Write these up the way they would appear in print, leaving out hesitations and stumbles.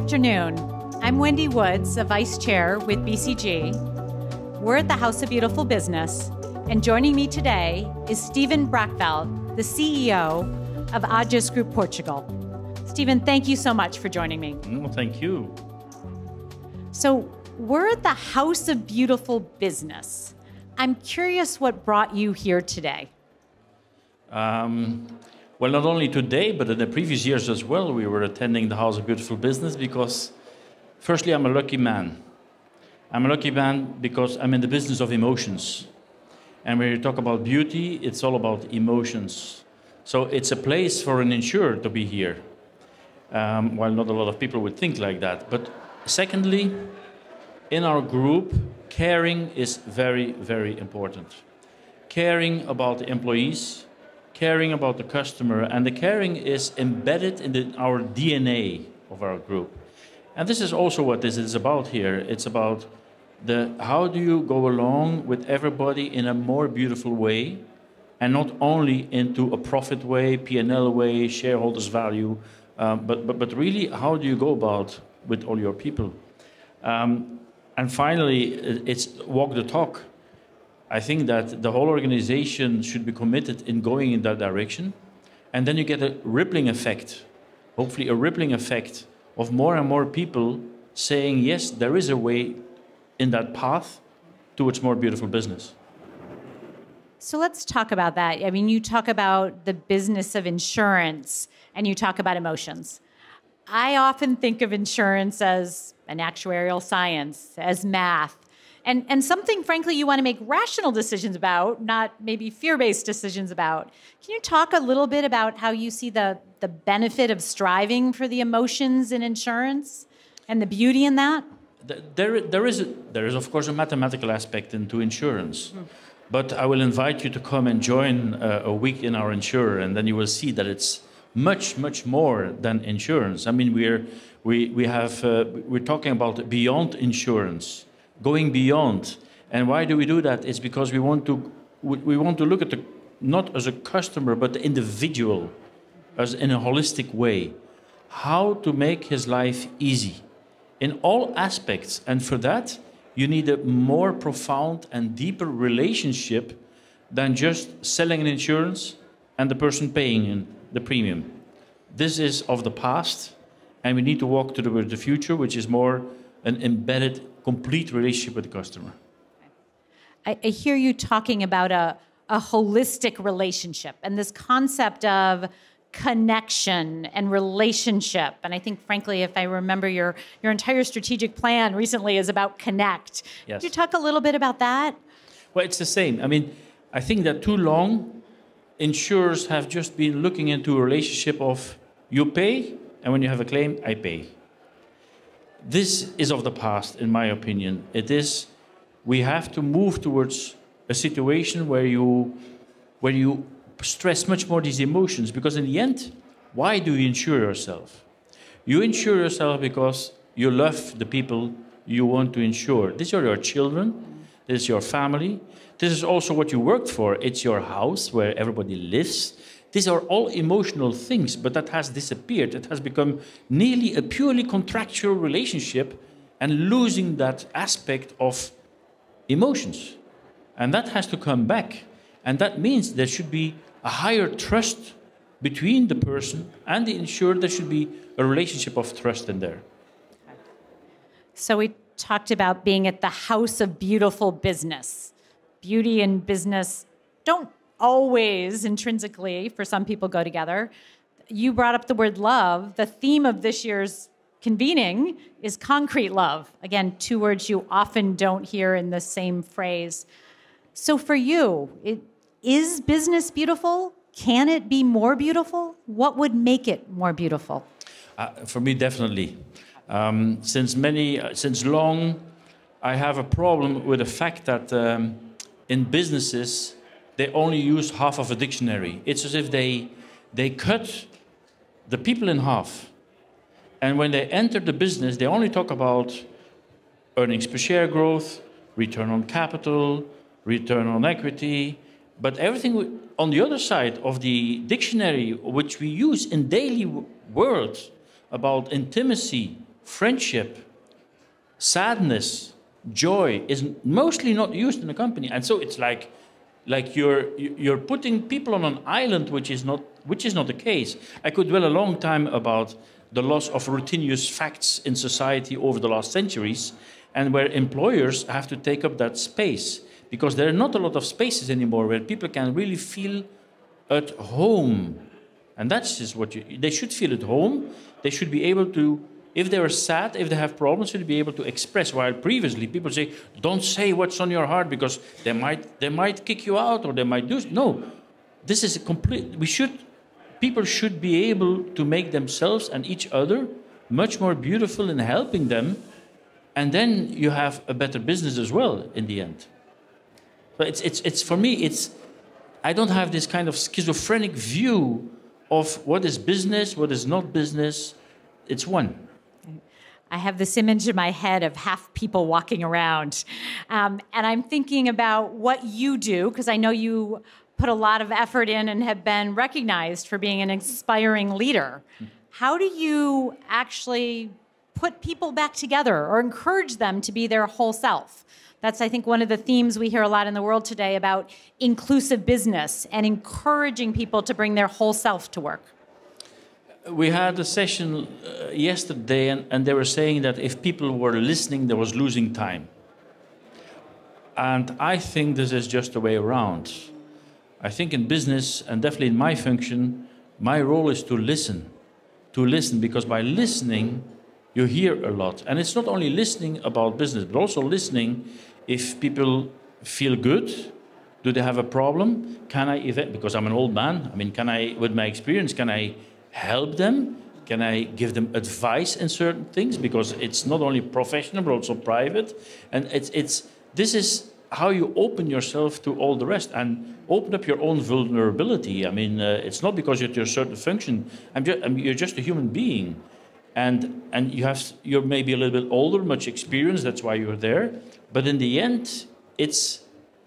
afternoon. I'm Wendy Woods, a vice chair with BCG. We're at the House of Beautiful Business, and joining me today is Stephen Braekeveldt, the CEO of Ageas Group Portugal. Stephen, thank you so much for joining me. No, thank you. So we're at the House of Beautiful Business. I'm curious what brought you here today. Well, not only today, but in the previous years as well, we were attending the House of Beautiful Business because, firstly, I'm a lucky man. I'm a lucky man because I'm in the business of emotions. And when you talk about beauty, it's all about emotions. So it's a place for an insurer to be here. While not a lot of people would think like that. But secondly, in our group, caring is very, very important. Caring about the employees, caring about the customer, and the caring is embedded in our DNA of our group. And this is also what this is about here. It's about how do you go along with everybody in a more beautiful way, and not only into a profit way, P&L way, shareholders value, but really how do you go about with all your people? And finally, it's walk the talk. I think that the whole organization should be committed in going in that direction. And then you get a rippling effect, hopefully a rippling effect of more and more people saying, yes, there is a way in that path towards more beautiful business. So let's talk about that. I mean, you talk about the business of insurance and you talk about emotions. I often think of insurance as an actuarial science, as math. And something, frankly, you want to make rational decisions about, not maybe fear-based decisions about. Can you talk a little bit about how you see the benefit of striving for the emotions in insurance and the beauty in that? There is, of course, a mathematical aspect into insurance. But I will invite you to come and join a week in our insurer, and then you will see that it's much, much more than insurance. I mean, we're talking about beyond insurance. Going beyond. And why do we do that? It's because we want to look at not as a customer, but the individual, as in a holistic way. How to make his life easy in all aspects. And for that, you need a more profound and deeper relationship than just selling an insurance and the person paying the premium. This is of the past, and we need to walk toward the future, which is more an embedded, complete relationship with the customer. I hear you talking about a holistic relationship and this concept of connection and relationship. And I think, frankly, if I remember your entire strategic plan recently is about connect. Yes. Could you talk a little bit about that? Well, it's the same. I mean, I think that too long, insurers have just been looking into a relationship of you pay, and when you have a claim, I pay. This is of the past, in my opinion. We have to move towards a situation where you stress much more these emotions, because in the end, why do you insure yourself? You insure yourself because you love the people you want to insure. These are your children, this is your family, this is also what you worked for. It's your house where everybody lives. These are all emotional things, but that has disappeared. It has become nearly a purely contractual relationship and losing that aspect of emotions. And that has to come back. And that means there should be a higher trust between the person and the insured. There should be a relationship of trust in there. So we talked about being at the House of Beautiful Business. Beauty and business don't always intrinsically, for some people, go together. You brought up the word love. The theme of this year's convening is concrete love. Again, two words you often don't hear in the same phrase. So for you, is business beautiful? Can it be more beautiful? What would make it more beautiful? For me, definitely. Since long, I have a problem with the fact that in businesses, they only use half of a dictionary. It's as if they cut the people in half. And when they enter the business, they only talk about earnings per share growth, return on capital, return on equity. But everything on the other side of the dictionary, which we use in daily words, about intimacy, friendship, sadness, joy is mostly not used in a company. And so it's like you're putting people on an island, which is not the case. I could dwell a long time about the loss of routinious facts in society over the last centuries, and where employers have to take up that space, because there are not a lot of spaces anymore where people can really feel at home. And that's just they should feel at home. They should be able to, if they are sad, if they have problems, should be able to express. While previously people say, don't say what's on your heart because they might kick you out or they might do. No, this is a complete. People should be able to make themselves and each other much more beautiful in helping them, and then you have a better business as well in the end. But it's for me, I don't have this kind of schizophrenic view of what is business, what is not business. It's one. I have this image in my head of half people walking around. And I'm thinking about what you do, because I know you put a lot of effort in and have been recognized for being an inspiring leader. How do you actually put people back together or encourage them to be their whole self? That's, I think, one of the themes we hear a lot in the world today about inclusive business and encouraging people to bring their whole self to work. We had a session yesterday, and they were saying that if people were listening, there was losing time. And I think this is just the way around. I think in business, and definitely in my function, my role is to listen, because by listening, you hear a lot. And it's not only listening about business, but also listening if people feel good. Do they have a problem? Can I, because I'm an old man, with my experience, can I help them? Can I give them advice in certain things? Because it's not only professional, but also private. And this is how you open yourself to all the rest and open up your own vulnerability. It's not because you're to a certain function. You're just a human being. And you're maybe a little bit older, much experience, that's why you're there. But in the end,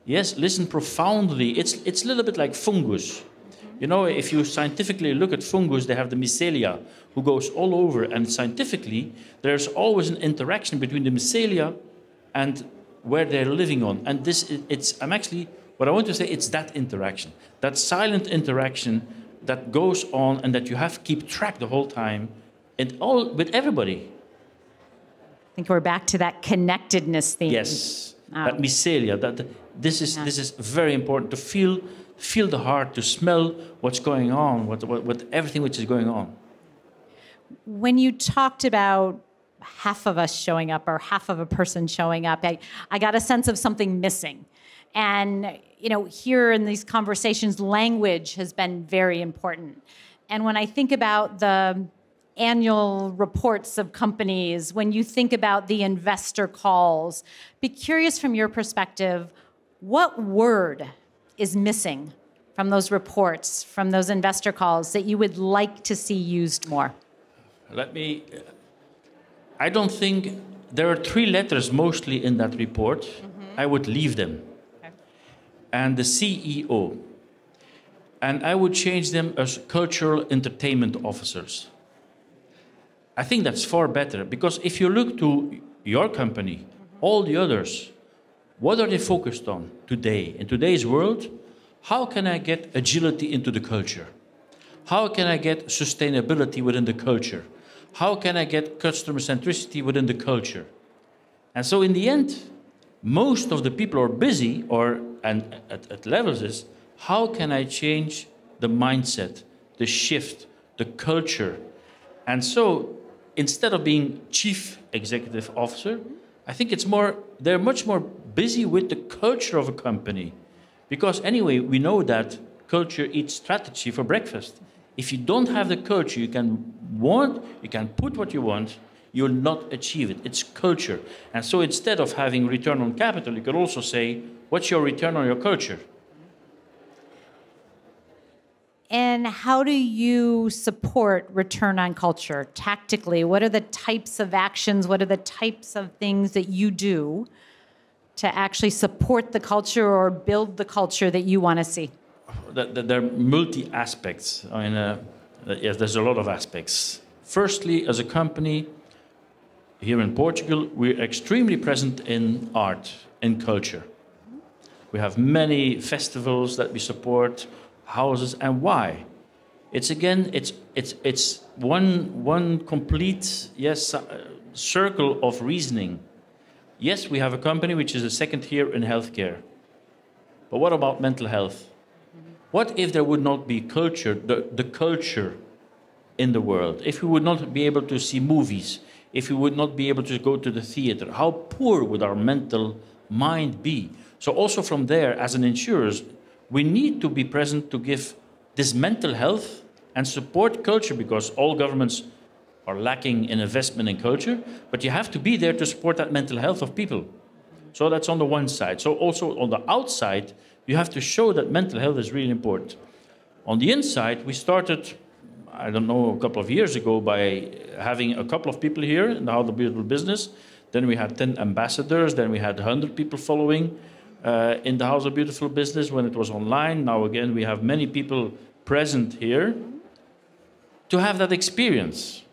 listen profoundly. It's a little bit like fungus. You know, if you scientifically look at fungus, they have the mycelia, who goes all over. And scientifically, there's always an interaction between the mycelia and where they're living on. And what I want to say, it's that interaction, that silent interaction that goes on and that you have to keep track the whole time, and all with everybody. I think we're back to that connectedness theme. Yes, that mycelia. This is very important to feel the heart, to smell what's going on, what everything which is going on. When you talked about half of us showing up or half of a person showing up, I got a sense of something missing. And, here in these conversations, language has been very important. And when I think about the annual reports of companies, when you think about the investor calls, be curious from your perspective, what word is missing from those reports, from those investor calls that you would like to see used more? I don't think there are 3 letters mostly in that report. I would leave them. Okay. And the CEO. And I would change them as cultural entertainment officers. I think that's far better, because if you look to your company, all the others, what are they focused on today? In today's world, how can I get agility into the culture? How can I get sustainability within the culture? How can I get customer centricity within the culture? And so in the end, most of the people are busy, and at levels is, how can I change the mindset, the shift, the culture? And so instead of being chief executive officer, I think they're much more busy with the culture of a company. Because anyway, we know that culture eats strategy for breakfast. If you don't have the culture, you can put what you want, you'll not achieve it. It's culture. And so instead of having return on capital, you could also say, what's your return on your culture? And how do you support return on culture tactically? What are the types of actions, what are the types of things that you do to actually support the culture or build the culture that you want to see? There are multi-aspects. Yes, there's a lot of aspects. Firstly, as a company, here in Portugal, we're extremely present in art and culture. We have many festivals that we support, houses, and why? It's again, it's one complete circle of reasoning. Yes, we have a company which is the second here in healthcare, but what about mental health? What if there would not be culture, the culture in the world? If we would not be able to see movies, if we would not be able to go to the theater, how poor would our mental mind be? So also from there, as an insurers, we need to be present to give this mental health and support culture, because all governments are lacking in investment in culture, but you have to be there to support that mental health of people. So that's on the one side. So also on the outside, you have to show that mental health is really important. On the inside, we started, I don't know, a couple of years ago by having a couple of people here in the How the Beautiful Business. Then we had 10 ambassadors. Then we had 100 people following in the House of Beautiful Business when it was online. Now again, we have many people present here to have that experience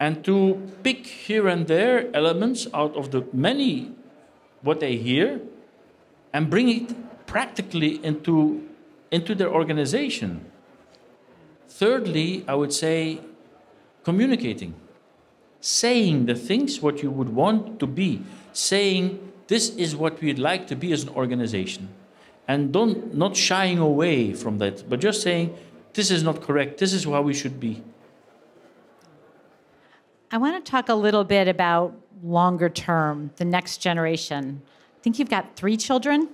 and to pick here and there elements out of the many what they hear and bring it practically into their organization. Thirdly, I would say communicating, saying the things what you would want to be, saying this is what we'd like to be as an organization, and not shying away from that, but just saying this is not correct, this is how we should be. I want to talk a little bit about longer term, the next generation. I think you've got 3 children.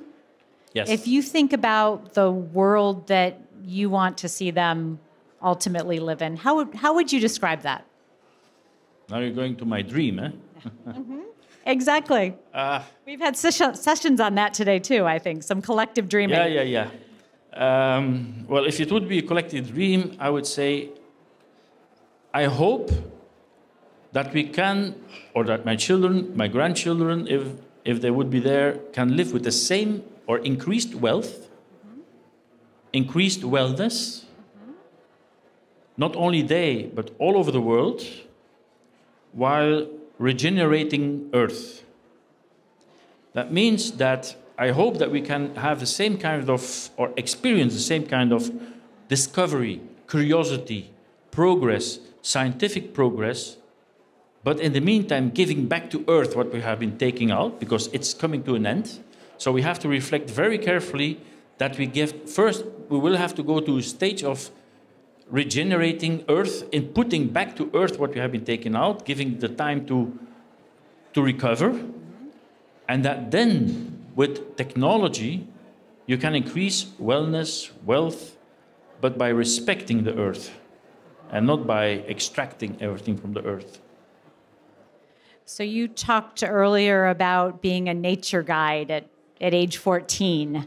Yes. If you think about the world that you want to see them ultimately live in, how would you describe that? Now you're going to my dream, eh? Mm-hmm. Exactly. We've had sessions on that today too, I think, some collective dreaming. Yeah. Well, if it would be a collective dream, I would say, I hope that we can, or that my children, my grandchildren, if they would be there, can live with the same or increased wealth, increased wellness, not only they, but all over the world, while regenerating Earth. That means that I hope that we can have the same kind of, or experience the same kind of discovery, curiosity, progress, scientific progress, but in the meantime giving back to Earth what we have been taking out, because it's coming to an end. So we have to reflect very carefully that we give, first we will have to go to a stage of regenerating Earth, in putting back to Earth what we have been taking out, giving the time to recover, and that then with technology you can increase wellness, wealth, but by respecting the Earth and not by extracting everything from the Earth. So you talked earlier about being a nature guide at age 14.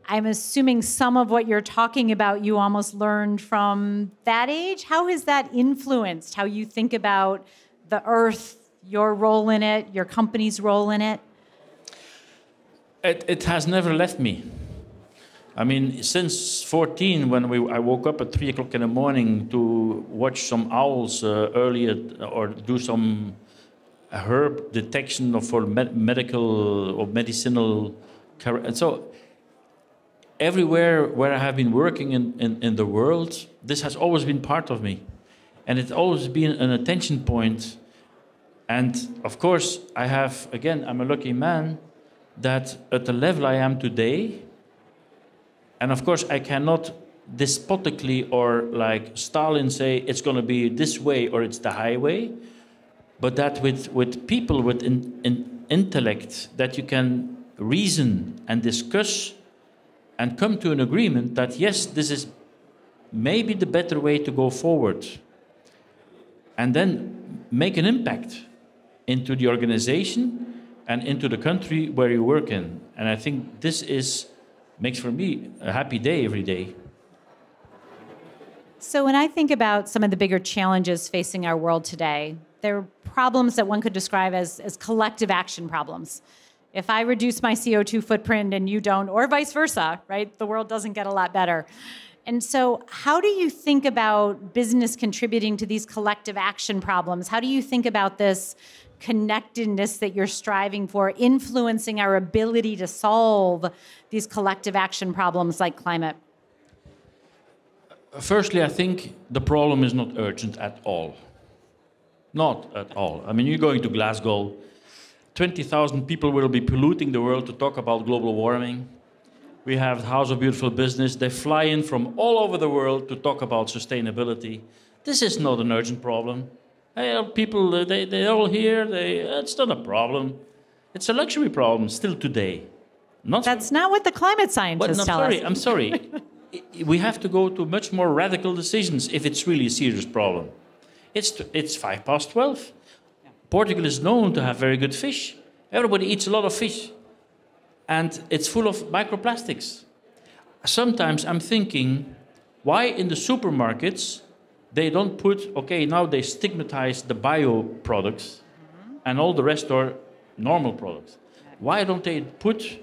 I'm assuming some of what you're talking about you almost learned from that age. How has that influenced how you think about the Earth, your role in it, your company's role in it? It has never left me. I mean, since 14, when I woke up at 3 o'clock in the morning to watch some owls earlier, or do some herb detection for medical or medicinal, and so everywhere where I have been working in the world, this has always been part of me. And it's always been an attention point. And of course, I'm a lucky man that at the level I am today, and of course I cannot despotically or like Stalin say it's going to be this way or it's the highway, but that with people with intellect, that you can reason and discuss and come to an agreement that, yes, this is maybe the better way to go forward. And then make an impact into the organization and into the country where you work in. And I think this makes for me a happy day every day. So when I think about some of the bigger challenges facing our world today, there are problems that one could describe as collective action problems. If I reduce my CO2 footprint and you don't, or vice versa, right, the world doesn't get a lot better. And so how do you think about business contributing to these collective action problems? How do you think about this connectedness that you're striving for, influencing our ability to solve these collective action problems like climate? Firstly, I think the problem is not urgent at all. Not at all. I mean, you're going to Glasgow, 20,000 people will be polluting the world to talk about global warming. We have the House of Beautiful Business. They fly in from all over the world to talk about sustainability. This is not an urgent problem. People, they're all here. It's not a problem. It's a luxury problem still today. That's not what the climate scientists tell us. I'm sorry. We have to go to much more radical decisions if it's really a serious problem. It's 12:05. Portugal is known to have very good fish. Everybody eats a lot of fish. And it's full of microplastics. Sometimes I'm thinking, why in the supermarkets they don't put, okay, now they stigmatize the bio products and all the rest are normal products. Why don't they put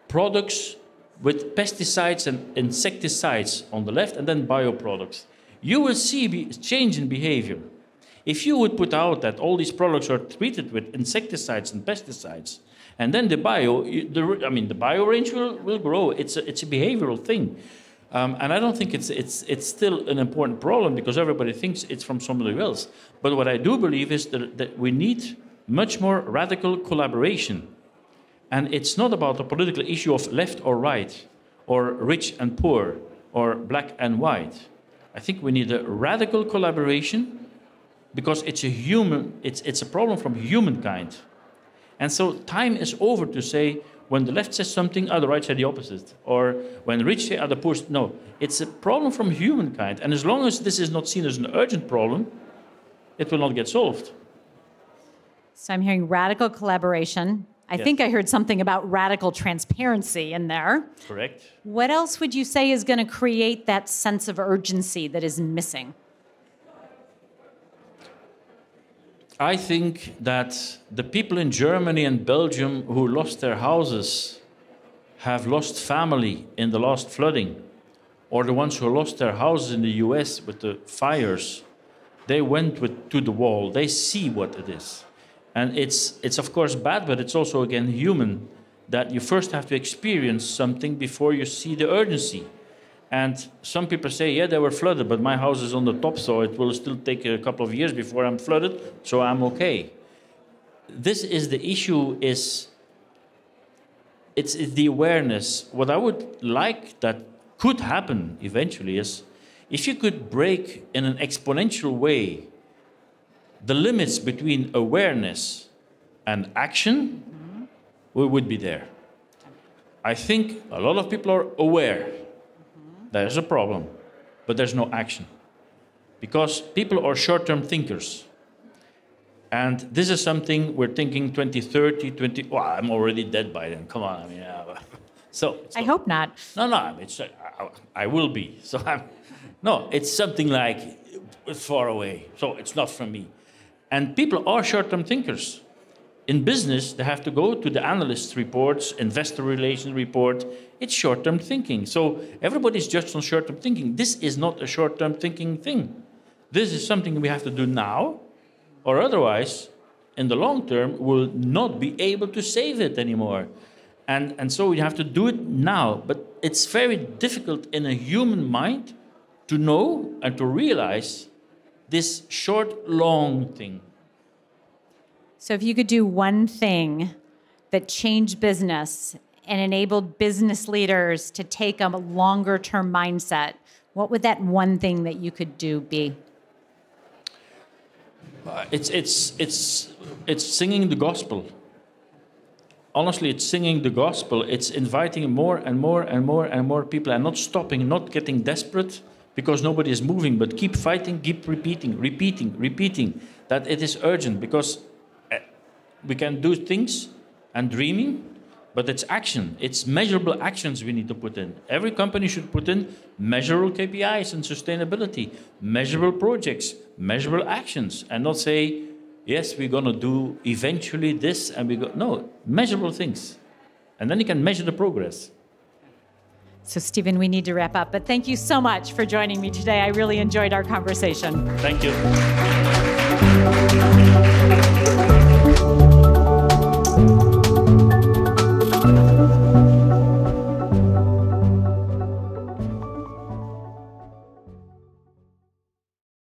products with pesticides and insecticides on the left and then bioproducts? You will see change in behavior. If you would put out that all these products are treated with insecticides and pesticides, and then the bio range will grow. It's a behavioral thing. And I don't think it's still an important problem because everybody thinks it's from somebody else. But what I do believe is that we need much more radical collaboration. And it's not about a political issue of left or right, or rich and poor, or black and white. I think we need a radical collaboration because it's a problem from humankind. And so time is over to say, when the left says something, the right say the opposite. Or when the rich say, the poor... No, it's a problem from humankind. And as long as this is not seen as an urgent problem, it will not get solved. So I'm hearing radical collaboration. I think I heard something about radical transparency in there. Correct. What else would you say is going to create that sense of urgency that is missing? I think that the people in Germany and Belgium who lost their houses have lost family in the last flooding, or the ones who lost their houses in the US with the fires. They went to the wall. They see what it is. And it's of course bad, but it's also, again, human, that you first have to experience something before you see the urgency. And some people say, yeah, they were flooded, but my house is on the top, so it will still take a couple of years before I'm flooded, so I'm okay. This is the issue, it's the awareness. What I would like that could happen eventually is if you could break in an exponential way the limits between awareness and action, we would be there. I think a lot of people are aware. There's a problem, but there's no action. Because people are short-term thinkers. And this is something we're thinking 2030, I'm already dead by then, come on. I mean, I hope not. No, I will be. It's something like far away, so it's not from me. And people are short-term thinkers. In business, they have to go to the analysts' reports, investor relations report. It's short-term thinking. So everybody's judged on short-term thinking. This is not a short-term thinking thing. This is something we have to do now, or otherwise, in the long term, we'll not be able to save it anymore. And so we have to do it now. But it's very difficult in a human mind to know and to realize this short, long thing. So if you could do one thing that changed business and enabled business leaders to take a longer-term mindset, what would that one thing that you could do be? It's singing the gospel. Honestly, it's singing the gospel. It's inviting more and more and more and more people and not stopping, not getting desperate because nobody is moving, but keep fighting, keep repeating that it is urgent because we can do things and dreaming, but it's action. It's measurable actions we need to put in. Every company should put in measurable KPIs and sustainability, measurable projects, measurable actions, and not say, yes, we're going to do eventually this, and no, measurable things. And then you can measure the progress. So, Stephen, we need to wrap up, but thank you so much for joining me today. I really enjoyed our conversation. Thank you.